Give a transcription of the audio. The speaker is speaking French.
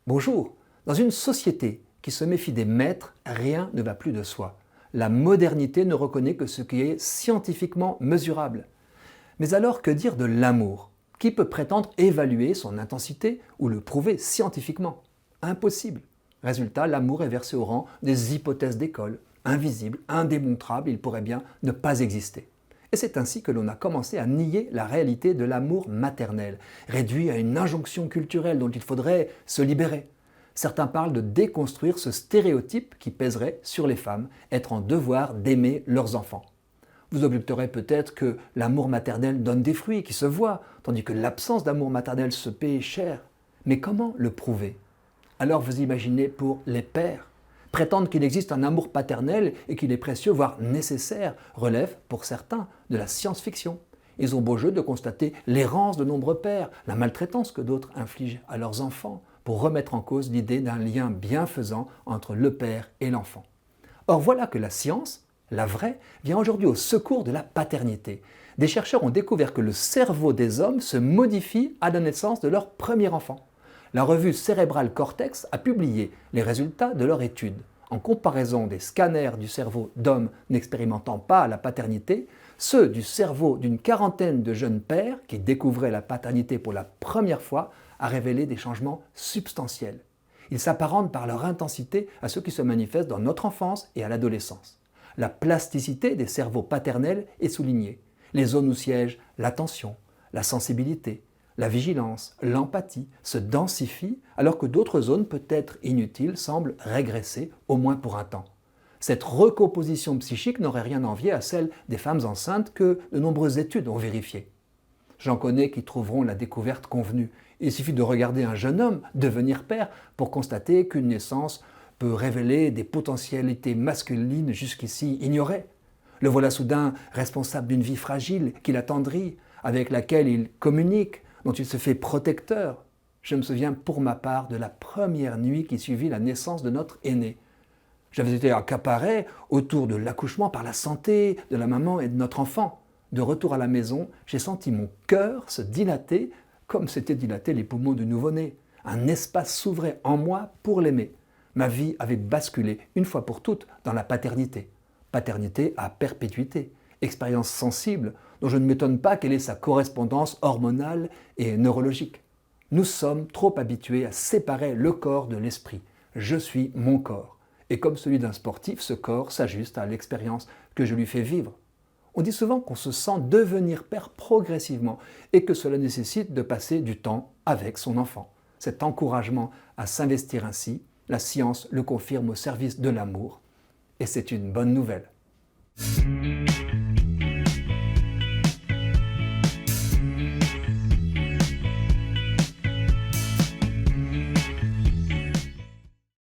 Bonjour. Dans une société qui se méfie des maîtres, rien ne va plus de soi. La modernité ne reconnaît que ce qui est scientifiquement mesurable. Mais alors, que dire de l'amour? Qui peut prétendre évaluer son intensité ou le prouver scientifiquement? Impossible. Résultat, l'amour est versé au rang des hypothèses d'école, invisibles, indémontrables, il pourrait bien ne pas exister. Et c'est ainsi que l'on a commencé à nier la réalité de l'amour maternel, réduit à une injonction culturelle dont il faudrait se libérer. Certains parlent de déconstruire ce stéréotype qui pèserait sur les femmes, être en devoir d'aimer leurs enfants. Vous objecterez peut-être que l'amour maternel donne des fruits qui se voient, tandis que l'absence d'amour maternel se paie cher. Mais comment le prouver? Alors vous imaginez pour les pères. Prétendre qu'il existe un amour paternel et qu'il est précieux, voire nécessaire, relève, pour certains, de la science-fiction. Ils ont beau jeu de constater l'errance de nombreux pères, la maltraitance que d'autres infligent à leurs enfants, pour remettre en cause l'idée d'un lien bienfaisant entre le père et l'enfant. Or voilà que la science, la vraie, vient aujourd'hui au secours de la paternité. Des chercheurs ont découvert que le cerveau des hommes se modifie à la naissance de leur premier enfant. La revue Cerebral Cortex a publié les résultats de leur étude. En comparaison des scanners du cerveau d'hommes n'expérimentant pas la paternité, ceux du cerveau d'une quarantaine de jeunes pères qui découvraient la paternité pour la première fois a révélé des changements substantiels. Ils s'apparentent par leur intensité à ceux qui se manifestent dans notre enfance et à l'adolescence. La plasticité des cerveaux paternels est soulignée. Les zones où siège l'attention, la sensibilité, la vigilance, l'empathie se densifient alors que d'autres zones peut-être inutiles semblent régresser, au moins pour un temps. Cette recomposition psychique n'aurait rien à envier à celle des femmes enceintes que de nombreuses études ont vérifiées. J'en connais qui trouveront la découverte convenue. Il suffit de regarder un jeune homme devenir père pour constater qu'une naissance peut révéler des potentialités masculines jusqu'ici ignorées. Le voilà soudain responsable d'une vie fragile qui l'attendrit, avec laquelle il communique, dont il se fait protecteur. Je me souviens pour ma part de la première nuit qui suivit la naissance de notre aîné. J'avais été accaparé autour de l'accouchement par la santé de la maman et de notre enfant. De retour à la maison, j'ai senti mon cœur se dilater comme s'étaient dilatés les poumons du nouveau-né. Un espace s'ouvrait en moi pour l'aimer. Ma vie avait basculé une fois pour toutes dans la paternité. Paternité à perpétuité. Expérience sensible dont je ne m'étonne pas qu'elle ait sa correspondance hormonale et neurologique. Nous sommes trop habitués à séparer le corps de l'esprit. Je suis mon corps. Et comme celui d'un sportif, ce corps s'ajuste à l'expérience que je lui fais vivre. On dit souvent qu'on se sent devenir père progressivement et que cela nécessite de passer du temps avec son enfant. Cet encouragement à s'investir ainsi, la science le confirme au service de l'amour. Et c'est une bonne nouvelle.